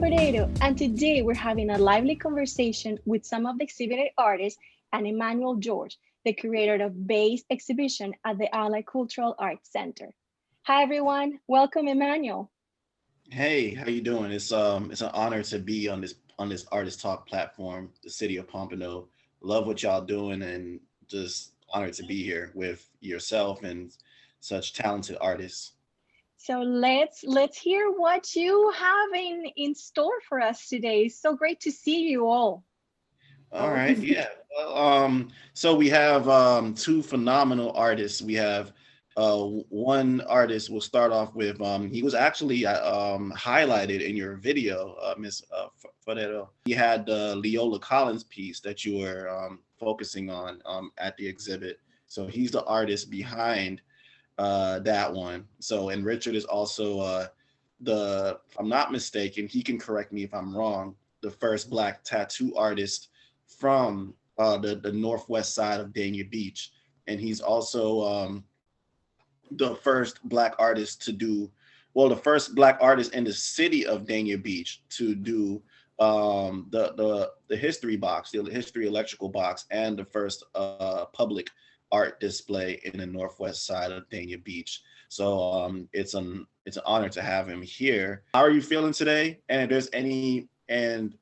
Potato, and today we're having a lively conversation with some of the exhibited artists and Emmanuel George, the curator of B.A.S.E exhibition at the Allied Cultural Arts Center. Hi everyone, welcome Emmanuel. Hey, how you doing? It's an honor to be on this artist talk platform, the city of Pompano. Love what y'all doing and just honored to be here with yourself and such talented artists. So let's hear what you have in store for us today. It's so great to see you all. All Oh, right, yeah. Well, so we have two phenomenal artists. We have one artist. We'll start off with he was actually highlighted in your video, Miss Fodero. He had the Leola Collins piece that you were focusing on at the exhibit. So he's the artist behind that one. So and Richard is also if I'm not mistaken, he can correct me if I'm wrong, the first Black tattoo artist from the northwest side of Dania Beach, and he's also the first Black artist to do, well, the first Black artist in the city of Dania Beach to do the history box, the history electrical box, and the first public art display in the northwest side of Dania Beach. So it's an honor to have him here. How are you feeling today? And if there's any and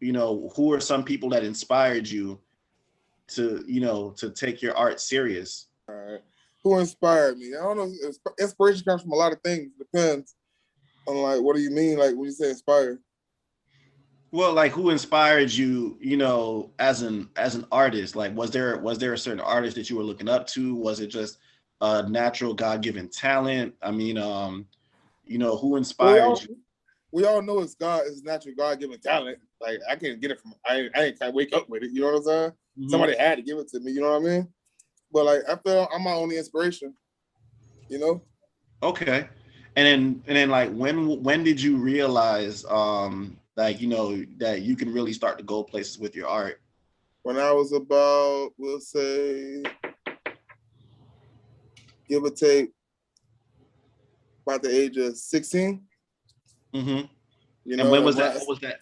who are some people that inspired you to, to take your art serious? All right. Who inspired me? I don't know. Inspiration comes from a lot of things. Depends on like what do you mean? Like when you say inspired? Well, like who inspired you, as an artist? Like was there a certain artist that you were looking up to? Was it just a natural God-given talent? I mean, who Well, inspired you? we all know it's God, it's natural God-given talent. Like I can't get it from I can't wake up with it. You know what I'm saying? Mhm. Somebody had to give it to me. You know what I mean? But like I feel I'm my only inspiration. You know? Okay. And then like when did you realize like that you can really start to go places with your art? When I was about, we'll say, give or take, about the age of 16. Mm-hmm. You And when know, was that? What was that?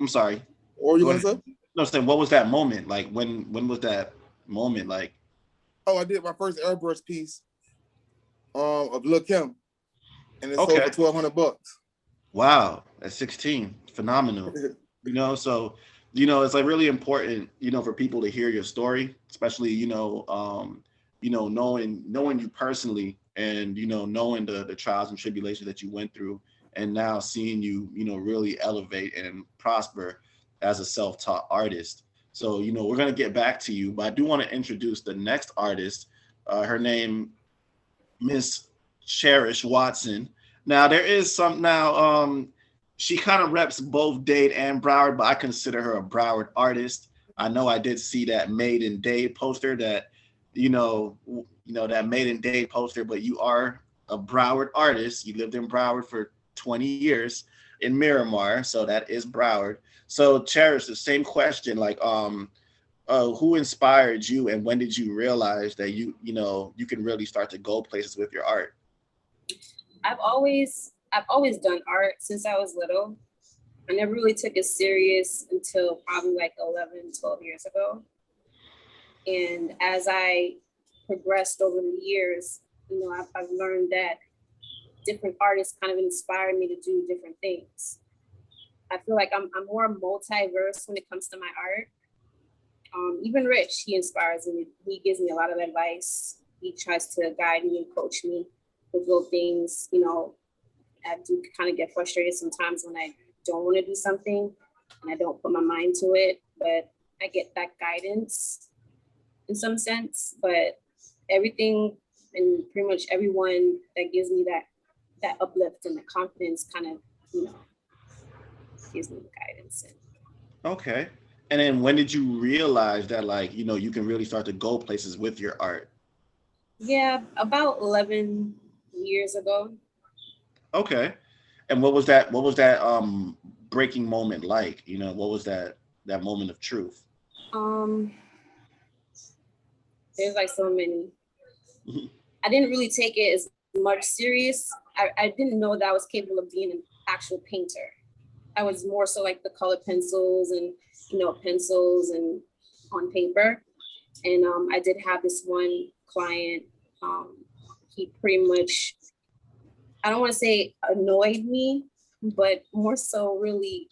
I'm sorry. what were you Go gonna ahead. say? No, I'm saying what was that moment? Like when was that moment? Like, Oh, I did my first airbrush piece of Lil Kim, and it sold okay. for $1,200. Wow, at 16, phenomenal. So, it's like really important, for people to hear your story, especially, knowing you personally and, knowing the trials and tribulations that you went through and now seeing you, really elevate and prosper as a self-taught artist. So, we're going to get back to you, but I do want to introduce the next artist. Her name, Miss Cherish Watson. Now there is some now she kind of reps both Dade and Broward, but I consider her a Broward artist. I know I did see that Made in Dade poster that that Made in Dade poster, but you are a Broward artist. You lived in Broward for 20 years in Miramar, so that is Broward. So Cherish, the same question, like who inspired you and when did you realize that you can really start to go places with your art? I've always done art since I was little. I never really took it serious until probably like 11, 12 years ago. And as I progressed over the years, I've learned that different artists kind of inspire me to do different things. I feel like I'm more multiverse when it comes to my art. Even Rich, he inspires me. He gives me a lot of advice. He tries to guide me and coach me with little things. I do kind of get frustrated sometimes when I don't want to do something and I don't put my mind to it, but I get that guidance in some sense. But everything and pretty much everyone that gives me that uplift and the confidence kind of, gives me the guidance. Okay. And then when did you realize that like, you can really start to go places with your art? Yeah, about 11 years ago. Okay. And what was that breaking moment like? What was that moment of truth? Um, there's like so many. Mhm. I didn't really take it as much serious. I didn't know that I was capable of being an actual painter. I was more so like the colored pencils and, pencils and on paper. And I did have this one client, he pretty much, I don't want to say annoyed me, but more so really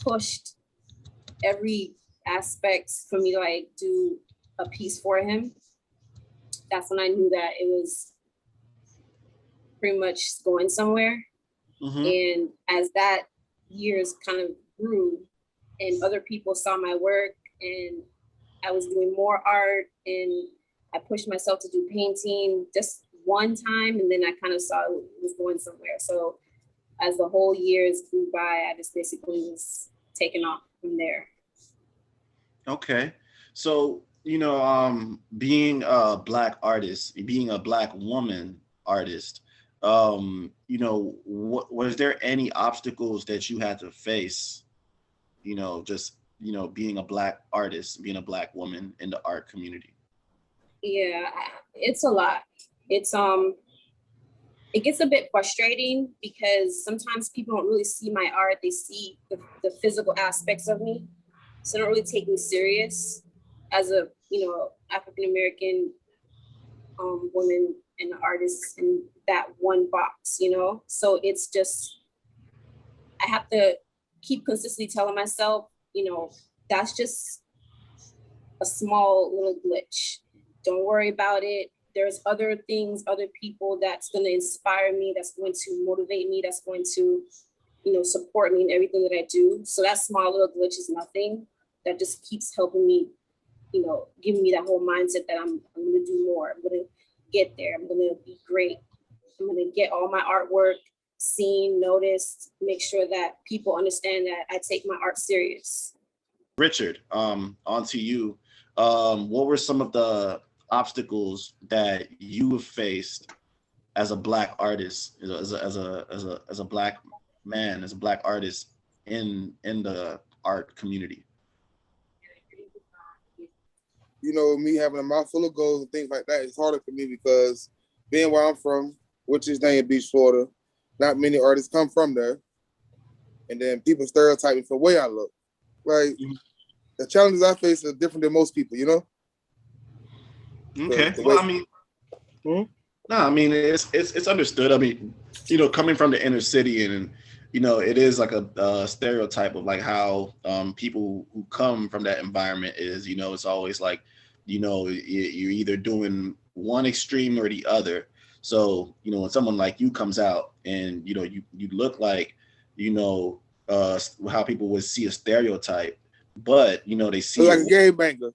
pushed every aspect for me to like do a piece for him. That's when I knew that it was pretty much going somewhere. And as that years kind of grew and other people saw my work and I was doing more art and I pushed myself to do painting just one time, and then I kind of saw it was going somewhere. So as the whole years grew by, I just basically was taking off from there. Okay. So, being a Black artist, being a Black woman artist, was there any obstacles that you had to face, being a Black artist, being a Black woman in the art community? Yeah, it's a lot. It's it gets a bit frustrating because sometimes people don't really see my art. They see the physical aspects of me. So they don't really take me serious as a, African-American woman and an artist in that one box, So it's just, I have to keep consistently telling myself, that's just a small little glitch. Don't worry about it. There's other things, other people that's going to inspire me, that's going to motivate me, that's going to, support me in everything that I do. So that small little glitch is nothing. That just keeps helping me, giving me that whole mindset that I'm going to do more. I'm going to get there. I'm going to be great. I'm going to get all my artwork seen, noticed, make sure that people understand that I take my art serious. Richard, on to you. What were some of the obstacles that you have faced as a Black artist, as a Black man, as a Black artist in the art community? Me having a mouth full of goals and things like that, it's harder for me because being where I'm from, which is Dania Beach, Florida, not many artists come from there. And then people stereotype me for the way I look. Like, the challenges I face are different than most people, Okay. It's understood. I mean, coming from the inner city and, it is like a stereotype of like how people who come from that environment is, it's always like, you're either doing one extreme or the other. So, when someone like you comes out and, you look like, how people would see a stereotype, but, they see like a game banker.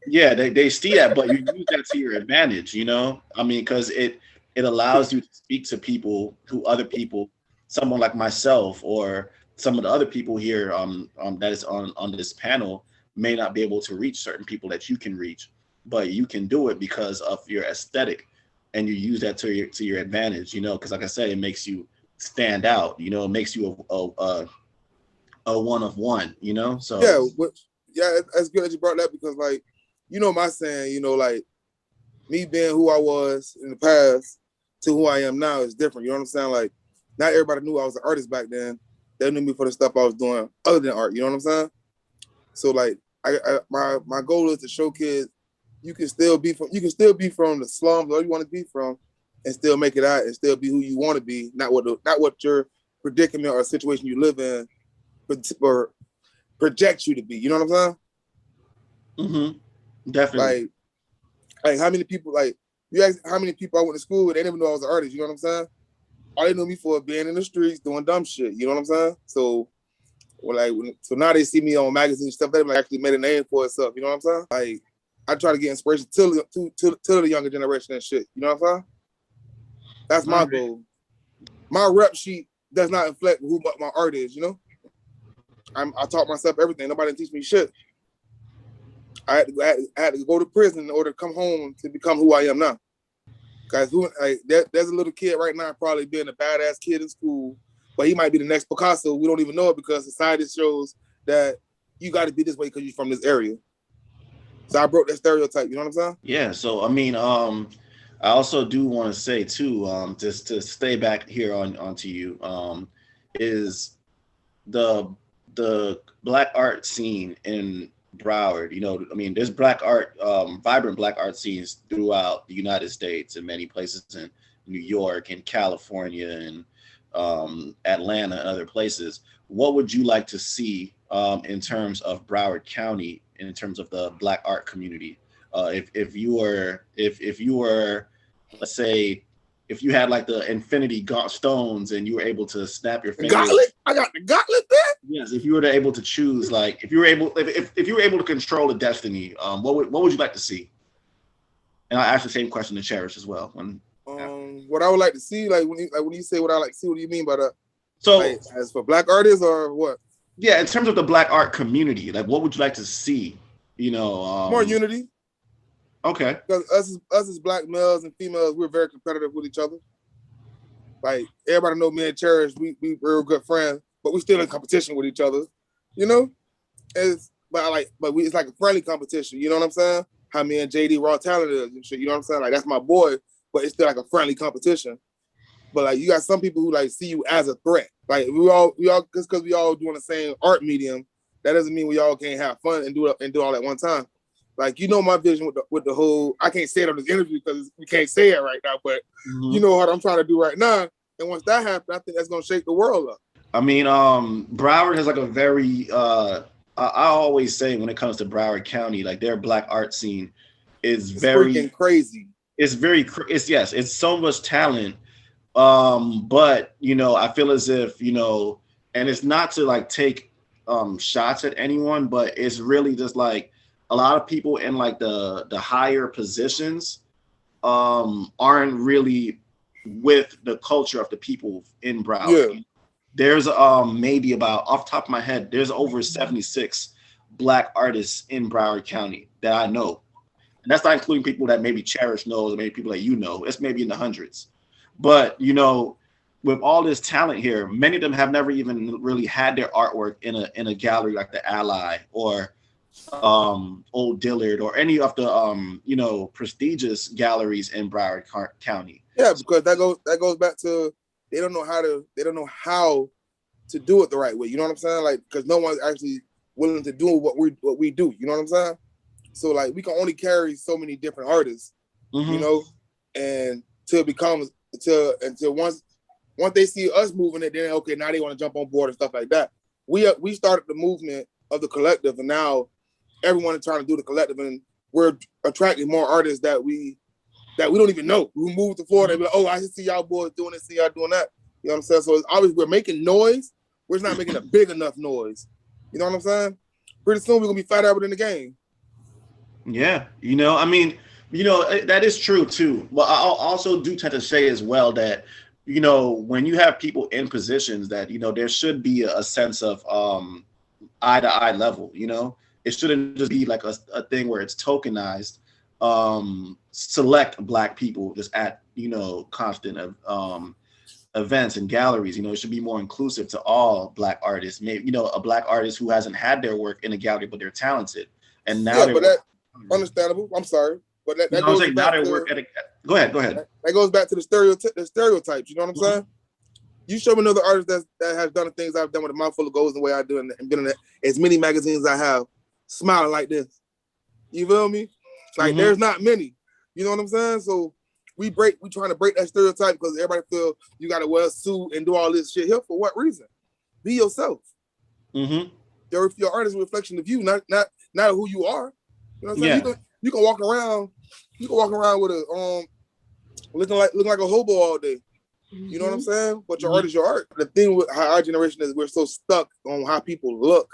Yeah, they see that, but you use that to your advantage, because it allows you to speak to people other people, someone like myself or some of the other people here that is on this panel may not be able to reach certain people that you can reach, but you can do it because of your aesthetic, and you use that to your advantage, because like I said, it makes you stand out, it makes you a one of one, so yeah, that's good that you brought that because like, my saying, like me being who I was in the past to who I am now is different. You know what I'm saying? Like, not everybody knew I was an artist back then. They knew me for the stuff I was doing other than art. You know what I'm saying? So like, my goal is to show kids you can still be from the slums or you want to be from, and still make it out and still be who you want to be, not what your predicament or situation you live in, or project you to be. You know what I'm saying? Definitely. Like how many people, like, you ask how many people I went to school with, they didn't even know I was an artist. You know what I'm saying? All they knew me for being in the streets doing dumb shit. You know what I'm saying? So, so now they see me on magazines and stuff. They've actually made a name for itself. You know what I'm saying? Like, I try to get inspiration to the younger generation and shit. You know what I'm saying? That's my goal. My rep sheet does not reflect who my art is. I taught myself everything. Nobody teach me shit. I had to go to prison in order to come home to become who I am now. Guys, there's a little kid right now probably being a badass kid in school, but he might be the next Picasso. We don't even know it because society shows that you got to be this way because you're from this area. So I broke that stereotype. You know what I'm saying? Yeah. So I also do want to say too, just to stay back here onto you, is the the Black art scene in Broward, I mean, there's Black art, vibrant Black art scenes throughout the United States and many places in New York and California and Atlanta and other places. What would you like to see in terms of Broward County, in terms of the Black art community? If you were, let's say, if you had like the infinity stones and you were able to snap your fingers. Gauntlet? I got the gauntlet there? Yes, if you were able to choose, like if you were able to control the destiny, what would you like to see? And I asked the same question to Cherish as well. What I would like to see, like when you say what I like to see, what do you mean by that? So, like, as for Black artists or what? Yeah, in terms of the Black art community, like what would you like to see? More unity. Okay. Because us as Black males and females, we're very competitive with each other. Like everybody know me and Cherish, we're good friends, but we're still in competition with each other. It's like a friendly competition. You know what I'm saying? How me and JD raw talent is and shit. You know what I'm saying? Like that's my boy, but it's still like a friendly competition. But like you got some people who like see you as a threat. Like we all just because we all doing the same art medium, that doesn't mean we all can't have fun and do all at one time. Like my vision with the whole, I can't say it on this interview because we can't say it right now, but you know what I'm trying to do right now. And once that happens, I think that's gonna shake the world up. I mean, Broward has like a very I always say when it comes to Broward County, like their Black art scene is very freaking crazy. It's so much talent. But I feel as if, and it's not to like take shots at anyone, but it's really just like a lot of people in like the higher positions aren't really with the culture of the people in Broward. Yeah. There's maybe about, off the top of my head, there's over 76 Black artists in Broward County that I know. And that's not including people that maybe Cherish knows or maybe people that it's maybe in the hundreds. But, with all this talent here, many of them have never even really had their artwork in a gallery like the Ally or Old Dillard or any of the, prestigious galleries in Broward County. Yeah, because that goes back to they don't know how to do it the right way. You know what I'm saying? Like, because no one's actually willing to do what we do. You know what I'm saying? So like we can only carry so many different artists, and until once they see us moving it, then okay, now they want to jump on board and stuff like that. We started the movement of the collective, and now everyone is trying to do the collective, and we're attracting more artists that we don't even know. We moved to Florida and be like, oh, I see y'all boys doing this, see y'all doing that. You know what I'm saying? So it's obvious we're making noise, we're just not making a big enough noise. You know what I'm saying? Pretty soon we're gonna be Fat Albert in the game. Yeah, I mean, that is true too. But I also do tend to say as well that, when you have people in positions that, there should be a sense of eye to eye level, it shouldn't just be like a thing where it's tokenized. Select Black people just at, constant events and galleries. It should be more inclusive to all Black artists. Maybe, a Black artist who hasn't had their work in a gallery, but they're talented. And now understandable. I'm sorry, but that goes back to Go ahead. That goes back to the stereotypes. You know what I'm saying? You show me another artist that has done the things I've done with a mouthful of goals the way I do, and been in as many magazines as I have, smiling like this. You feel me? Like there's not many. You know what I'm saying? So we trying to break that stereotype because everybody feel you got to wear a suit and do all this shit here for what reason? Be yourself. Your art is a reflection of you, not who you are. You know what I'm saying? You can walk around with a looking like a hobo all day. You know what I'm saying? But your art is your art. The thing with how our generation is, we're so stuck on how people look.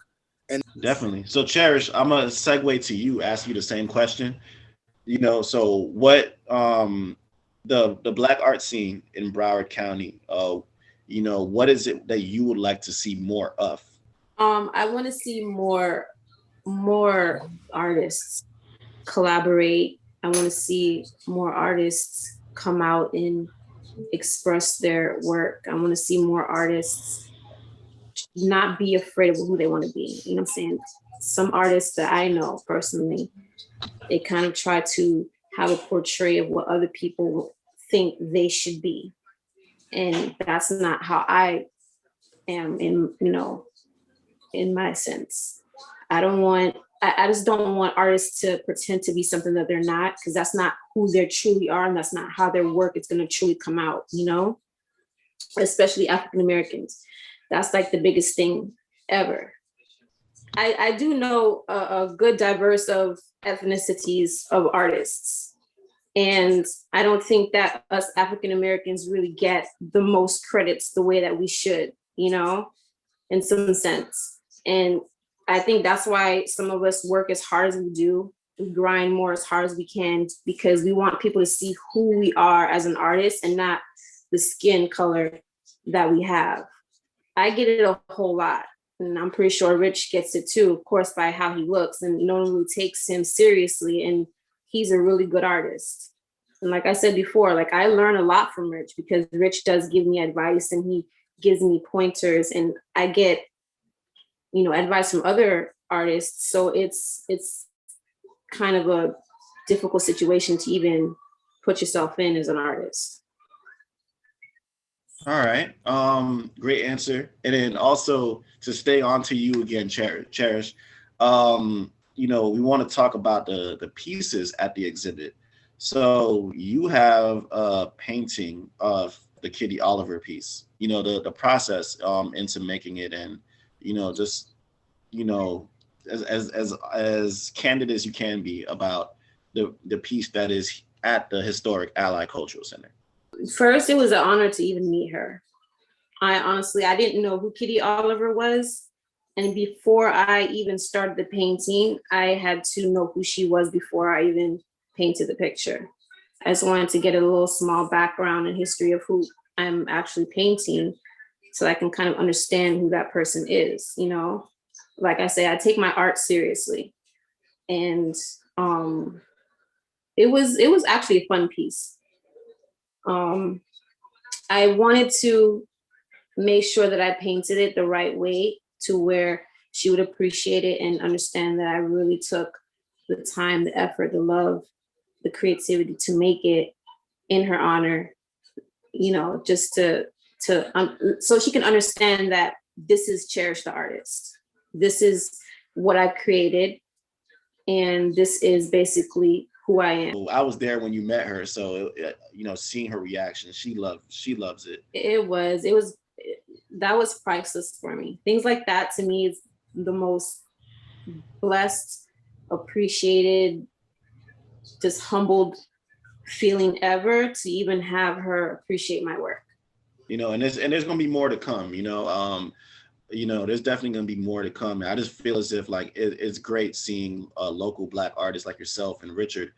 And definitely. So Cherish, I'm gonna segue to you, ask you the same question. So what the Black art scene in Broward County, what is it that you would like to see more of? I want to see more artists collaborate. I want to see more artists come out and express their work. I want to see more artists not be afraid of who they want to be. You know what I'm saying? Some artists that I know personally, they kind of try to have a portray of what other people think they should be. And that's not how I am in, in my sense. I just don't want artists to pretend to be something that they're not, because that's not who they truly are, and that's not how their work is going to truly come out, you know, especially African Americans. That's like the biggest thing ever. I do know a good diverse of ethnicities of artists. And I don't think that us African Americans really get the most credits the way that we should, you know, in some sense. And I think that's why some of us work as hard as we do. We grind more as hard as we can, because we want people to see who we are as an artist and not the skin color that we have. I get it a whole lot. And I'm pretty sure Rich gets it too, of course, by how he looks, and no one really takes him seriously. And he's a really good artist. And like I said before, like I learn a lot from Rich, because Rich does give me advice and he gives me pointers, and I get, you know, advice from other artists. So it's kind of a difficult situation to even put yourself in as an artist. All right. Great answer. And then also to stay on to you again, Cherish. You know, we want to talk about the pieces at the exhibit. So you have a painting of the Kitty Oliver piece. You know, the process into making it, and you know, just you know, as candid as you can be about the piece that is at the historic Allied Cultural Center. First, it was an honor to even meet her. I didn't know who Kitty Oliver was. And before I even started the painting, I had to know who she was before I even painted the picture. I just wanted to get a little small background and history of who I'm actually painting, so I can kind of understand who that person is, you know? Like I say, I take my art seriously. And it was actually a fun piece. I wanted to make sure that I painted it the right way to where she would appreciate it and understand that I really took the time, the effort, the love, the creativity to make it in her honor, you know, just so she can understand that this is Cherish the artist. This is what I created, and this is basically who I am. I was there when you met her, so you know, seeing her reaction, she loves it. That was priceless for me. Things like that to me is the most blessed, appreciated, just humbled feeling ever, to even have her appreciate my work. You know, and there's gonna be more to come. You know, there's definitely gonna be more to come. I just feel as if like it's great seeing local Black artists like yourself and Richard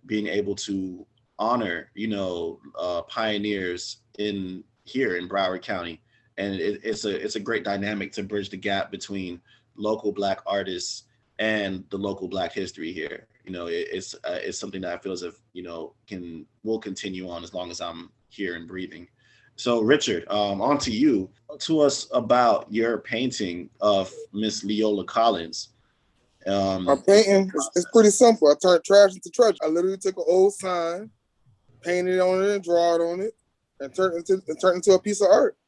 being able to honor, you know, pioneers here in Broward County, and it's a great dynamic to bridge the gap between local Black artists and the local Black history here. You know, it's something that I feel as if, you know, will continue on as long as I'm here and breathing. So Richard, on to you. To us about your painting of Miss Leola Collins. My painting it's pretty simple. I turned trash into treasure. I literally took an old sign, painted on it, and draw it on it, and turned into a piece of art.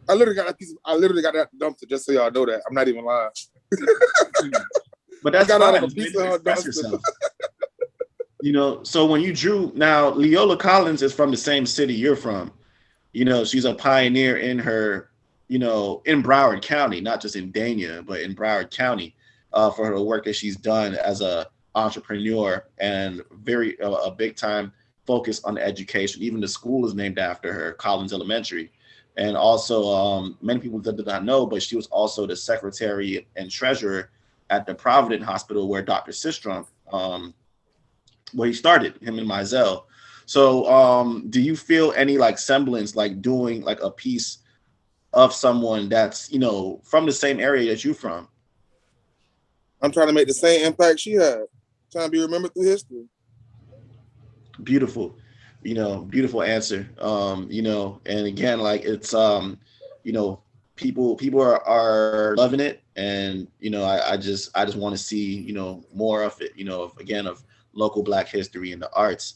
I literally got that dumpster, just so y'all know that. I'm not even lying. But that's fine. Express yourself. You know, so when you drew, now Leola Collins is from the same city you're from. You know, she's a pioneer in her, you know, in Broward County, not just in Dania, but in Broward County, for her work that she's done as a entrepreneur, and a big time focus on education. Even the school is named after her, Collins Elementary. And also, many people did not know, but she was also the secretary and treasurer at the Providence Hospital, where Dr. Sistrom, where he started, him and Mizell. So do you feel any like semblance, like doing like a piece of someone that's, you know, from the same area that you're from? I'm trying to make the same impact she had, trying to be remembered through history. Beautiful, you know, beautiful answer. You know, and again, like it's, you know, people are loving it. And, you know, I just want to see, you know, more of it, you know, of local Black history in the arts.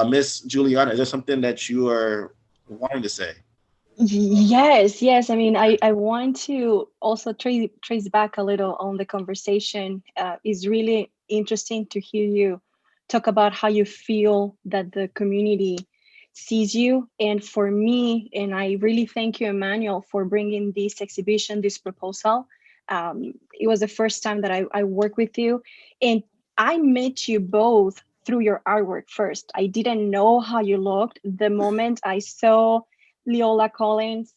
Miss Juliana, is there something that you are wanting to say? Yes. I mean, I want to also trace back a little on the conversation. It's really interesting to hear you talk about how you feel that the community sees you. And for me, and I really thank you, Emmanuel, for bringing this exhibition, this proposal. It was the first time that I worked with you. And I met you both through your artwork first. I didn't know how you looked. The moment I saw Leola Collins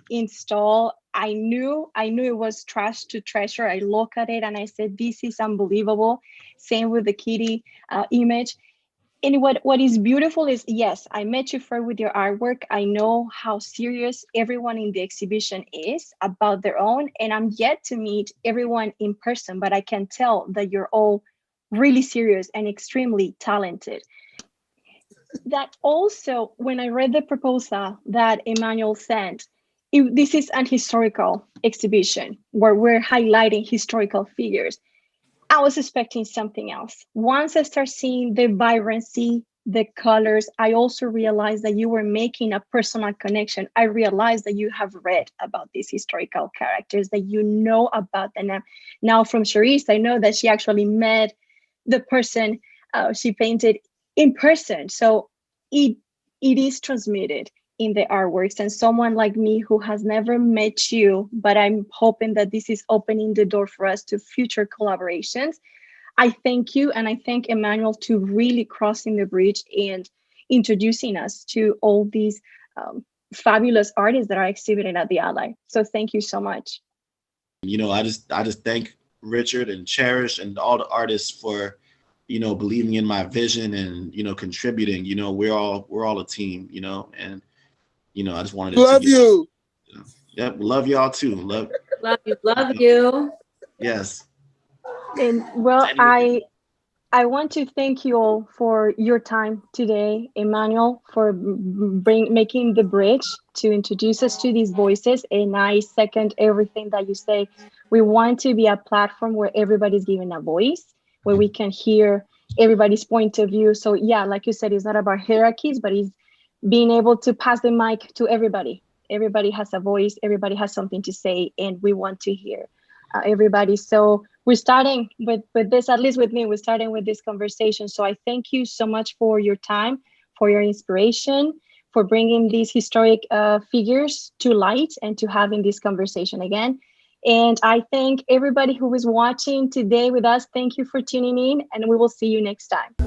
install, I knew it was trash to treasure. I look at it and I said, this is unbelievable. Same with the kitty image. And what is beautiful is, yes, I met you first with your artwork. I know how serious everyone in the exhibition is about their own, and I'm yet to meet everyone in person, but I can tell that you're all really serious and extremely talented. That also, when I read the proposal that Emmanuel sent, this is an historical exhibition where we're highlighting historical figures. I was expecting something else. Once I start seeing the vibrancy, the colors, I also realized that you were making a personal connection. I realized that you have read about these historical characters, that you know about them. Now from Cherish, I know that she actually met the person she painted in person. So it is transmitted in the artworks. And someone like me who has never met you, but I'm hoping that this is opening the door for us to future collaborations. I thank you, and I thank Emmanuel to really crossing the bridge and introducing us to all these fabulous artists that are exhibiting at the Ally. So thank you so much. I just thank Richard and Cherish and all the artists for, believing in my vision and, contributing. We're all a team, and I just wanted it to Love get, you. yep, love y'all too. Love, Love you. Love you. yes. And well, Anyway, I want to thank you all for your time today, Emmanuel, for making the bridge to introduce us to these voices. And I second everything that you say. We want to be a platform where everybody's given a voice, where we can hear everybody's point of view. So yeah, like you said, it's not about hierarchies, but it's being able to pass the mic to everybody. Everybody has a voice, everybody has something to say, and we want to hear everybody. So we're starting with this, at least with me, we're starting with this conversation. So I thank you so much for your time, for your inspiration, for bringing these historic figures to light and to having this conversation again. And I thank everybody who was watching today with us. Thank you for tuning in, and we will see you next time.